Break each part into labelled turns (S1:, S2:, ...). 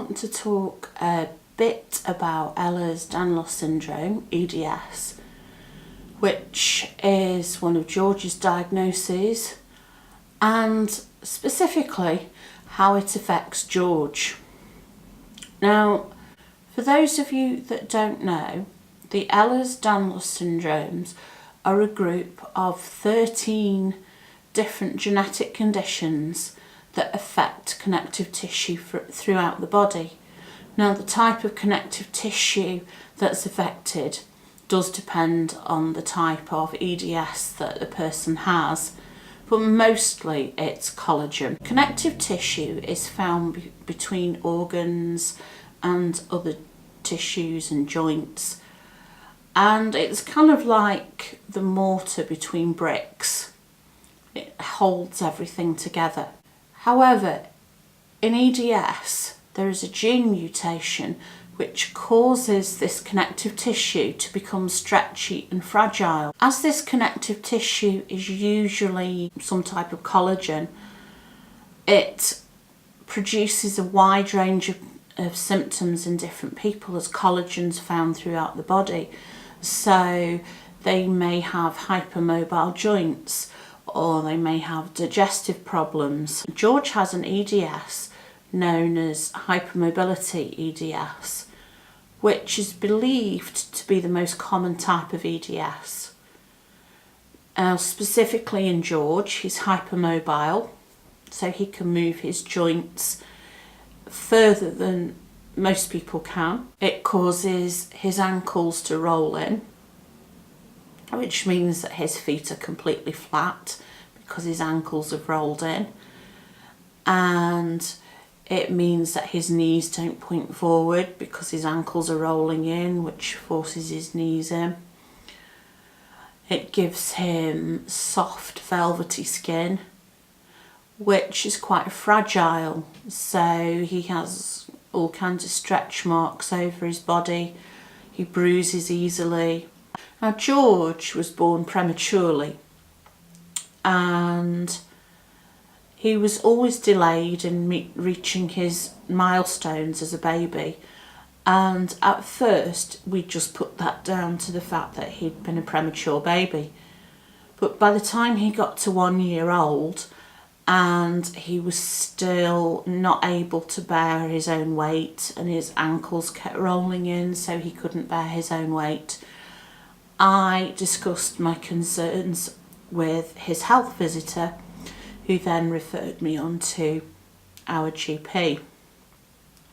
S1: want to talk a bit about Ehlers-Danlos syndrome, EDS, which is one of George's diagnoses, and specifically how it affects George. Now, for those of you that don't know, the Ehlers-Danlos syndromes are a group of 13 different genetic conditions that affect connective tissue throughout the body. Now, the type of connective tissue that's affected does depend on the type of EDS that the person has, but mostly it's collagen. Connective tissue is found between organs and other tissues and joints, and it's kind of like the mortar between bricks. It holds everything together. However, in EDS, there is a gene mutation which causes this connective tissue to become stretchy and fragile. As this connective tissue is usually some type of collagen, it produces a wide range of symptoms in different people, as collagen's found throughout the body. So they may have hypermobile joints, or they may have digestive problems. George has an EDS known as hypermobility EDS, which is believed to be the most common type of EDS. Specifically in George, he's hypermobile, so he can move his joints further than most people can. It causes his ankles to roll in, which means that his feet are completely flat because his ankles have rolled in, and it means that his knees don't point forward because his ankles are rolling in, which forces his knees in. It gives him soft velvety skin, which is quite fragile, so he has all kinds of stretch marks over his body. He bruises easily. Now, George was born prematurely, and he was always delayed in reaching his milestones as a baby. And at first, we just put that down to the fact that he'd been a premature baby. But by the time he got to 1 year old, and he was still not able to bear his own weight, and his ankles kept rolling in, so he couldn't bear his own weight, I discussed my concerns with his health visitor, who then referred me on to our GP.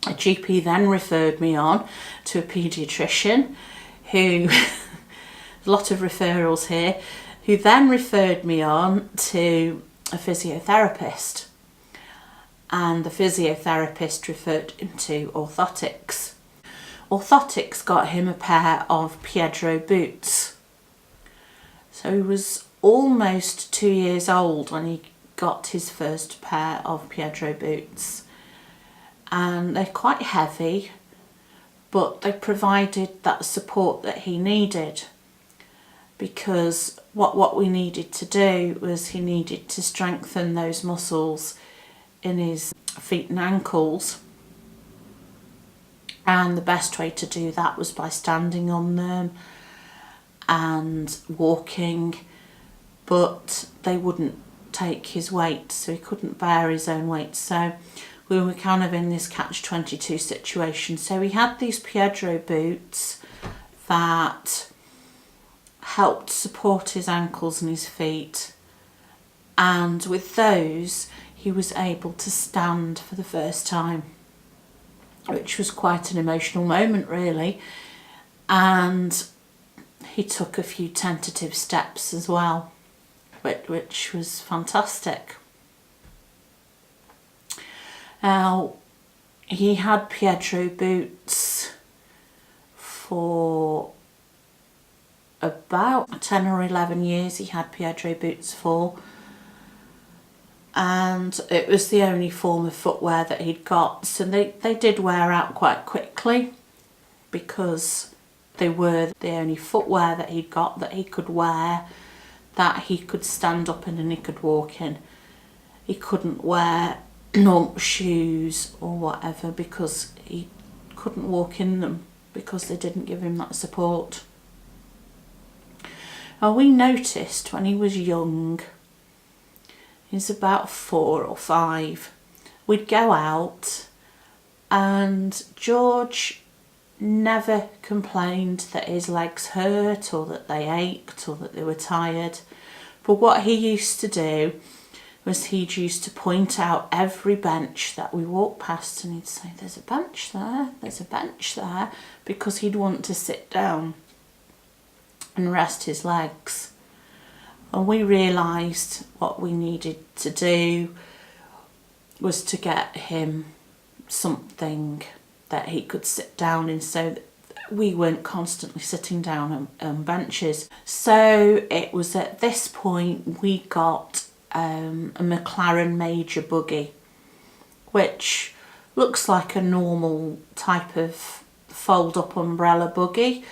S1: A GP then referred me on to a paediatrician, who, a lot of referrals here, who then referred me on to a physiotherapist, and the physiotherapist referred him to orthotics. Orthotics got him a pair of Pedro boots. So he was almost 2 years old when he got his first pair of Pedro boots, and they're quite heavy, but they provided that support that he needed, because what we needed to do was he needed to strengthen those muscles in his feet and ankles, and the best way to do that was by standing on them and walking, but they wouldn't take his weight, so he couldn't bear his own weight. So we were kind of in this catch-22 situation. So he had these Pedro boots that helped support his ankles and his feet, and with those he was able to stand for the first time, which was quite an emotional moment really, and he took a few tentative steps as well, which was fantastic. Now, he had Pedro boots for about 10 or 11 years. He had Pedro boots for, and it was the only form of footwear that he'd got, so they did wear out quite quickly, because they were the only footwear that he'd got that he could wear, that he could stand up in and he could walk in. He couldn't wear normal shoes or whatever because he couldn't walk in them because they didn't give him that support. Now, we noticed when he was young, he's about 4 or 5, we'd go out and George never complained that his legs hurt or that they ached or that they were tired. But what he used to do was he'd used to point out every bench that we walked past, and he'd say, there's a bench there, there's a bench there, because he'd want to sit down and rest his legs. And we realised what we needed to do was to get him something that he could sit down in, so that we weren't constantly sitting down on benches. So it was at this point we got a McLaren Major buggy, which looks like a normal type of fold-up umbrella buggy,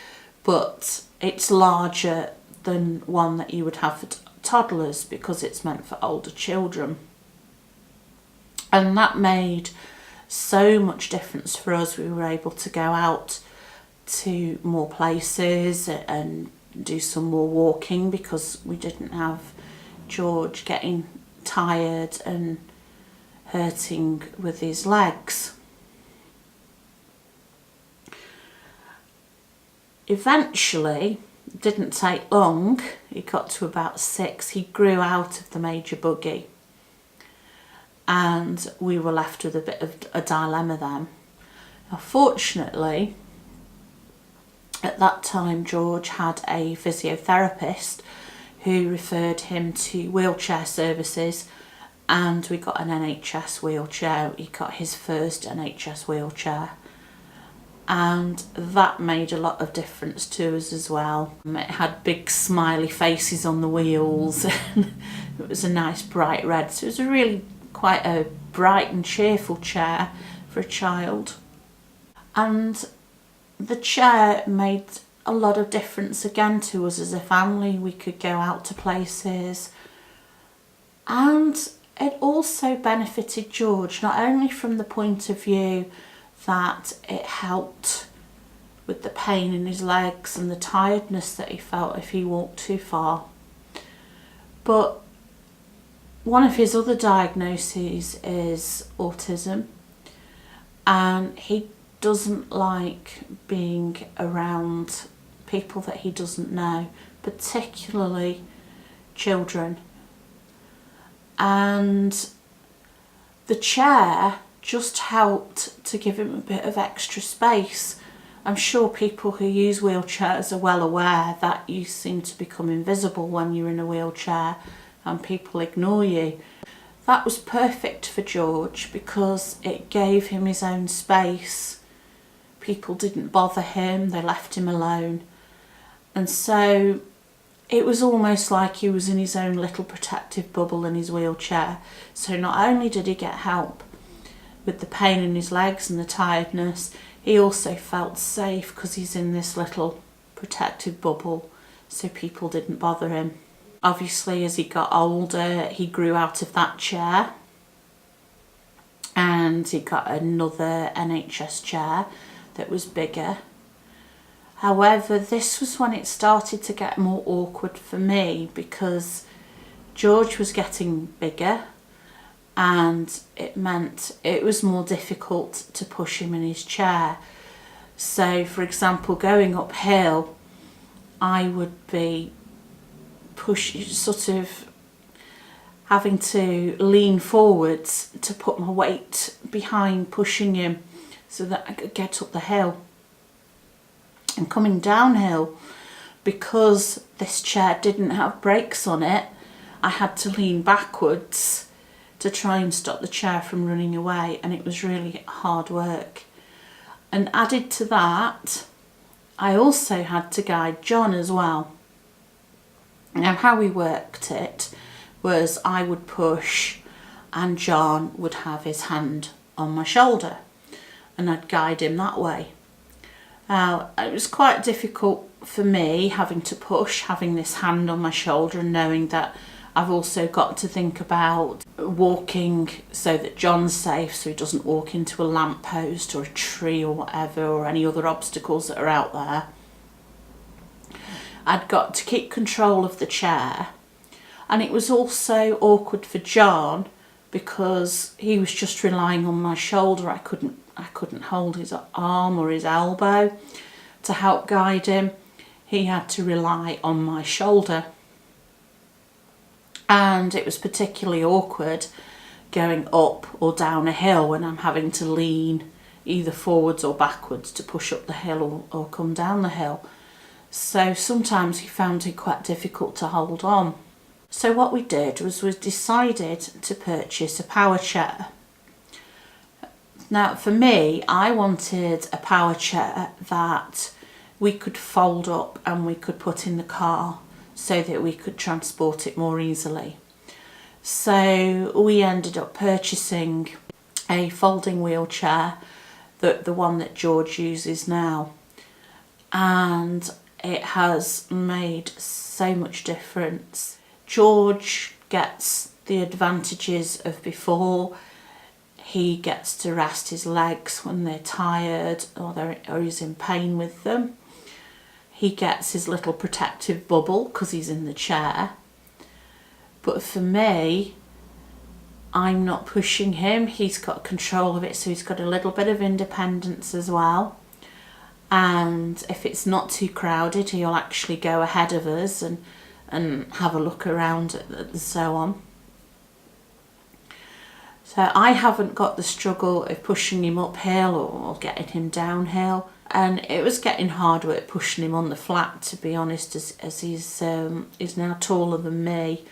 S1: but it's larger than one that you would have for toddlers because it's meant for older children. And that made so much difference for us. We were able to go out to more places and do some more walking because we didn't have George getting tired and hurting with his legs. Eventually, it didn't take long, he got to about 6, he grew out of the Major buggy, and we were left with a bit of a dilemma then. Now, fortunately, at that time George had a physiotherapist who referred him to wheelchair services, and we got an NHS wheelchair. He got his first NHS wheelchair, and that made a lot of difference to us as well. It had big smiley faces on the wheels and it was a nice bright red, so it was a really quite a bright and cheerful chair for a child. And the chair made a lot of difference again to us as a family. We could go out to places, and it also benefited George, not only from the point of view that it helped with the pain in his legs and the tiredness that he felt if he walked too far, but one of his other diagnoses is autism, and he doesn't like being around people that he doesn't know, particularly children. And the chair just helped to give him a bit of extra space. I'm sure people who use wheelchairs are well aware that you seem to become invisible when you're in a wheelchair and people ignore you. That was perfect for George because it gave him his own space. People didn't bother him, they left him alone. And so it was almost like he was in his own little protective bubble in his wheelchair. So not only did he get help with the pain in his legs and the tiredness, he also felt safe because he's in this little protective bubble, so people didn't bother him. Obviously, as he got older, he grew out of that chair and he got another NHS chair that was bigger. However, this was when it started to get more awkward for me because George was getting bigger, and it meant it was more difficult to push him in his chair. So, for example, going uphill, I would be sort of having to lean forwards to put my weight behind pushing him so that I could get up the hill. And coming downhill, because this chair didn't have brakes on it, I had to lean backwards to try and stop the chair from running away, and it was really hard work. And added to that, I also had to guide John as well. Now, how we worked it was I would push and John would have his hand on my shoulder and I'd guide him that way. Now, it was quite difficult for me having to push, having this hand on my shoulder and knowing that I've also got to think about walking so that John's safe, so he doesn't walk into a lamppost or a tree or whatever, or any other obstacles that are out there. I'd got to keep control of the chair, and it was also awkward for John because he was just relying on my shoulder. I couldn't hold his arm or his elbow to help guide him. He had to rely on my shoulder. And it was particularly awkward going up or down a hill when I'm having to lean either forwards or backwards to push up the hill or come down the hill. So sometimes he found it quite difficult to hold on. So what we did was we decided to purchase a power chair. Now for me, I wanted a power chair that we could fold up and we could put in the car so that we could transport it more easily. So we ended up purchasing a folding wheelchair, the one that George uses now, and it has made so much difference. George gets the advantages of before. He gets to rest his legs when they're tired or he's in pain with them. He gets his little protective bubble because he's in the chair. But for me, I'm not pushing him. He's got control of it, so he's got a little bit of independence as well. And if it's not too crowded, he'll actually go ahead of us and have a look around and so on. So I haven't got the struggle of pushing him uphill or getting him downhill. And it was getting hard work pushing him on the flat, to be honest, as he's now taller than me.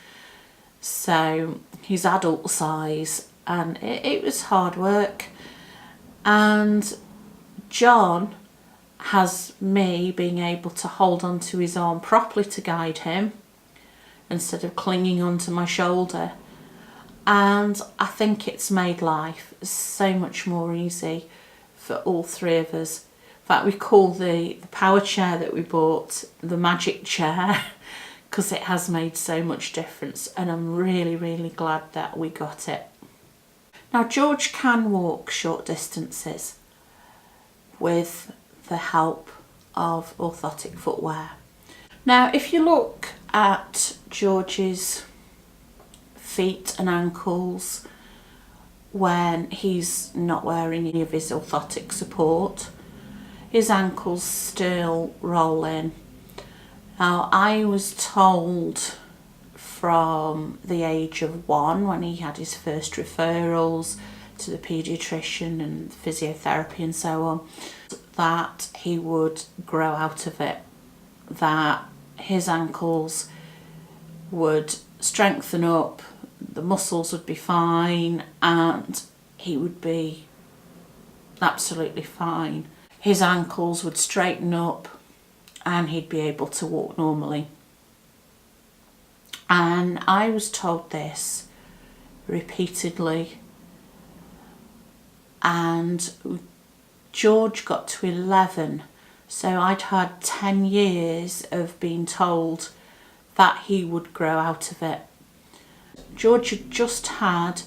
S1: So he's adult size, and it was hard work. And John has me being able to hold onto his arm properly to guide him instead of clinging onto my shoulder. And I think it's made life so much more easy for all three of us. In fact, we call the power chair that we bought the magic chair because it has made so much difference, and I'm really, really glad that we got it. Now, George can walk short distances with the help of orthotic footwear. Now, if you look at George's feet and ankles when he's not wearing any of his orthotic support, his ankles still roll in. Now, I was told from the age of 1, when he had his first referrals to the paediatrician and physiotherapy and so on, that he would grow out of it, that his ankles would strengthen up, the muscles would be fine, and he would be absolutely fine. His ankles would straighten up and he'd be able to walk normally. And I was told this repeatedly, and George got to 11, so I'd had 10 years of being told that he would grow out of it. George had just had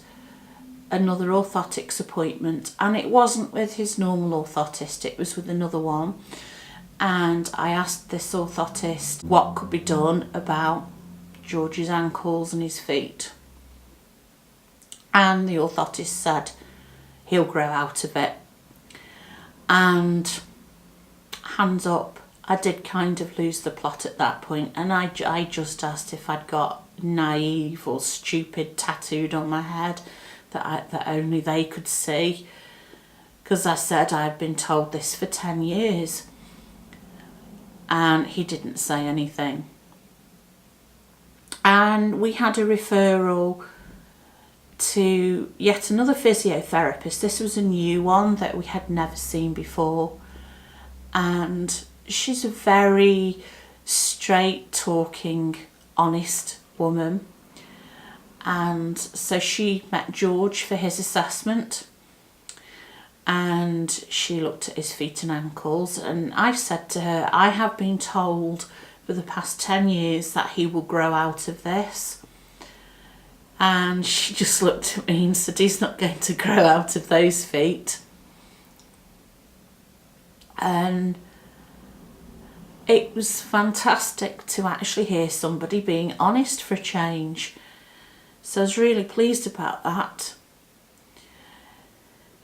S1: another orthotics appointment, and it wasn't with his normal orthotist, it was with another one. And I asked this orthotist what could be done about George's ankles and his feet, and the orthotist said he'll grow out of it. And hands up, I did kind of lose the plot at that point, and I just asked if I'd got naive or stupid tattooed on my head that only they could see, because I said I'd been told this for 10 years, and he didn't say anything. And we had a referral to yet another physiotherapist. This was a new one that we had never seen before, and she's a very straight talking, honest woman. And so she met George for his assessment, and she looked at his feet and ankles, and I said to her, I have been told for the past 10 years that he will grow out of this. And she just looked at me and said, he's not going to grow out of those feet. And it was fantastic to actually hear somebody being honest for a change. So I was really pleased about that.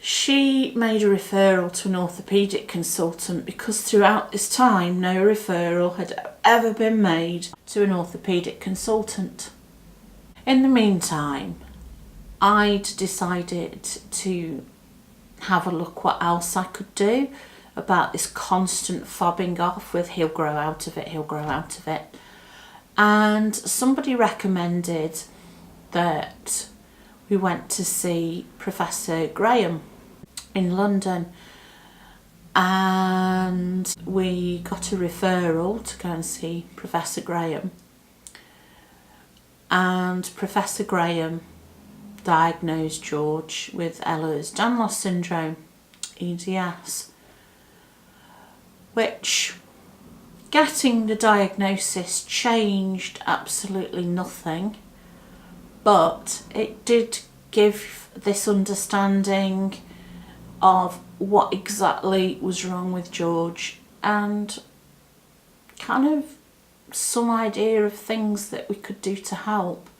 S1: She made a referral to an orthopaedic consultant because throughout this time no referral had ever been made to an orthopaedic consultant. In the meantime, I'd decided to have a look what else I could do about this constant fobbing off with he'll grow out of it, he'll grow out of it. And somebody recommended that we went to see Professor Graham in London, and we got a referral to go and see Professor Graham. And Professor Graham diagnosed George with Ehlers-Danlos syndrome, EDS, which, getting the diagnosis changed absolutely nothing, but it did give this understanding of what exactly was wrong with George and kind of some idea of things that we could do to help.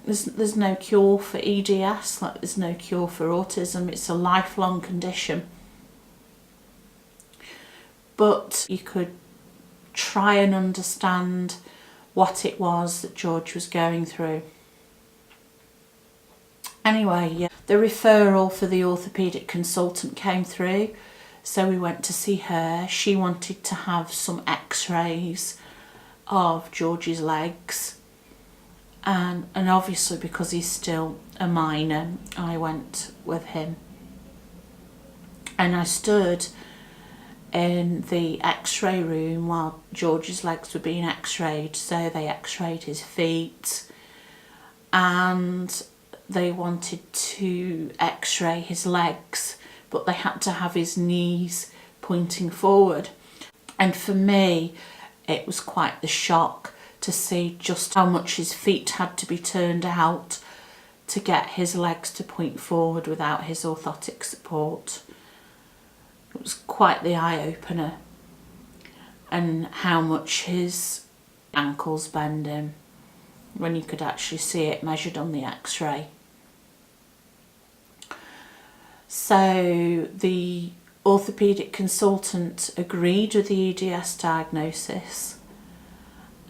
S1: There's no cure for EDS, like there's no cure for autism. It's a lifelong condition. But you could try and understand what it was that George was going through. Anyway, yeah, the referral for the orthopaedic consultant came through, so we went to see her. She wanted to have some x-rays of George's legs, and obviously because he's still a minor, I went with him. And I stood in the x-ray room while George's legs were being x-rayed. So they x-rayed his feet, and they wanted to x-ray his legs, but they had to have his knees pointing forward. And for me, it was quite the shock to see just how much his feet had to be turned out to get his legs to point forward without his orthotic support. It was quite the eye-opener, and how much his ankles bend him when you could actually see it measured on the x-ray. So the orthopaedic consultant agreed with the EDS diagnosis,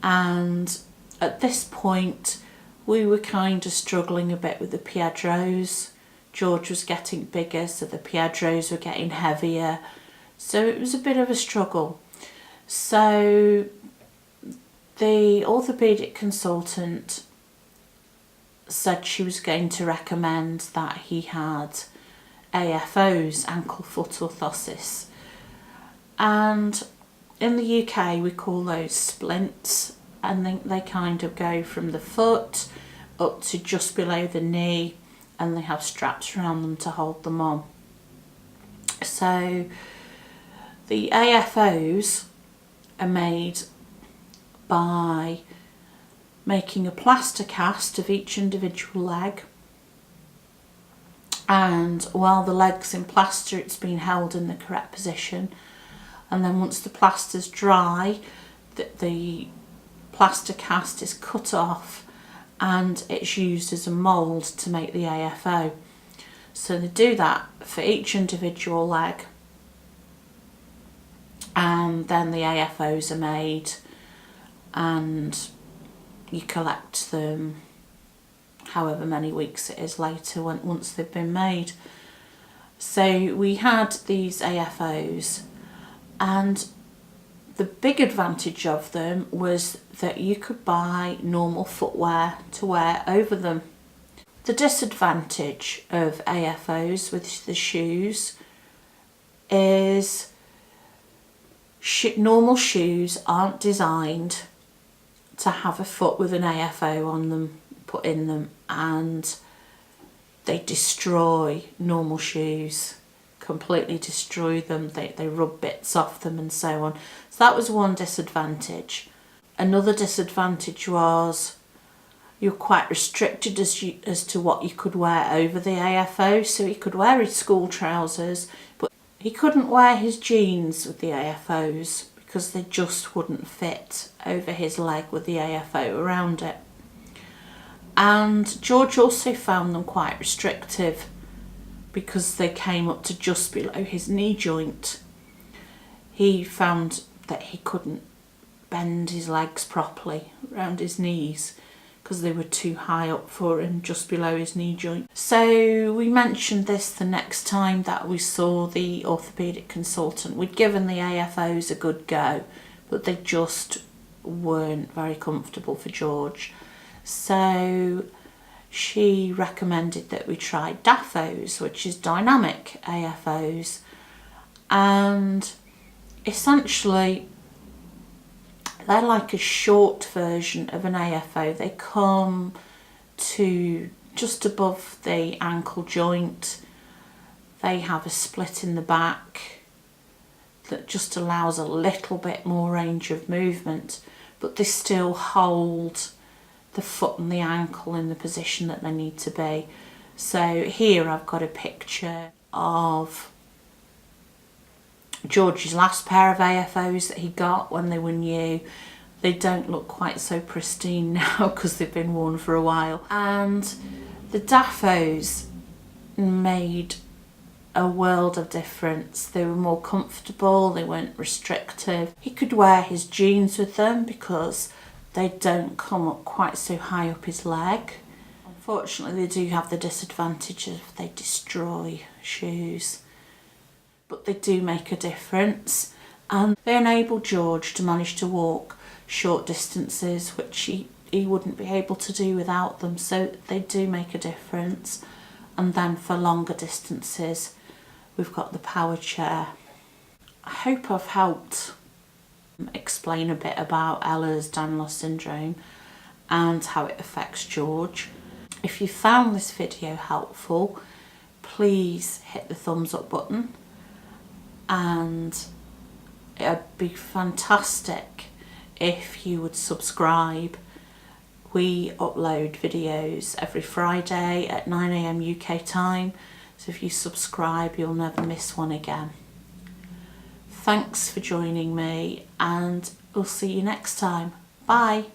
S1: and at this point we were kind of struggling a bit with the Piedros. George was getting bigger, so the Piedros were getting heavier, so it was a bit of a struggle. So the orthopaedic consultant said she was going to recommend that he had AFOs, ankle foot orthosis, and in the UK we call those splints, and they kind of go from the foot up to just below the knee, and they have straps around them to hold them on. So the AFOs are made by making a plaster cast of each individual leg, and while the leg's in plaster it's being held in the correct position, and then once the plaster's dry, the plaster cast is cut off and it's used as a mould to make the AFO. So they do that for each individual leg, and then the AFOs are made and you collect them however many weeks it is later once they've been made. So we had these AFOs, and the big advantage of them was that you could buy normal footwear to wear over them. The disadvantage of AFOs with the shoes is normal shoes aren't designed to have a foot with an AFO on them put in them, and they destroy normal shoes, completely destroy them. They rub bits off them and so on. So that was one disadvantage. Another disadvantage was you were quite restricted as to what you could wear over the AFO. So he could wear his school trousers, but he couldn't wear his jeans with the AFOs because they just wouldn't fit over his leg with the AFO around it. And George also found them quite restrictive because they came up to just below his knee joint. He found that he couldn't bend his legs properly around his knees because they were too high up for him, just below his knee joint. So we mentioned this the next time that we saw the orthopaedic consultant. We'd given the AFOs a good go, but they just weren't very comfortable for George. So she recommended that we try DAFOs, which is dynamic AFOs, and essentially they're like a short version of an AFO. They come to just above the ankle joint. They have a split in the back that just allows a little bit more range of movement, but they still hold the foot and the ankle in the position that they need to be. So here I've got a picture of George's last pair of AFOs that he got when they were new. They don't look quite so pristine now because they've been worn for a while. And the DAFOs made a world of difference. They were more comfortable, they weren't restrictive. He could wear his jeans with them because they don't come up quite so high up his leg. Unfortunately, they do have the disadvantage of they destroy shoes, but they do make a difference, and they enable George to manage to walk short distances, which he wouldn't be able to do without them. So they do make a difference. And then for longer distances, we've got the power chair. I hope I've helped explain a bit about Ehlers-Danlos syndrome and how it affects George. If you found this video helpful, please hit the thumbs up button, and it'd be fantastic if you would subscribe. We upload videos every Friday at 9 AM UK time, so if you subscribe you'll never miss one again. Thanks for joining me, and we'll see you next time. Bye.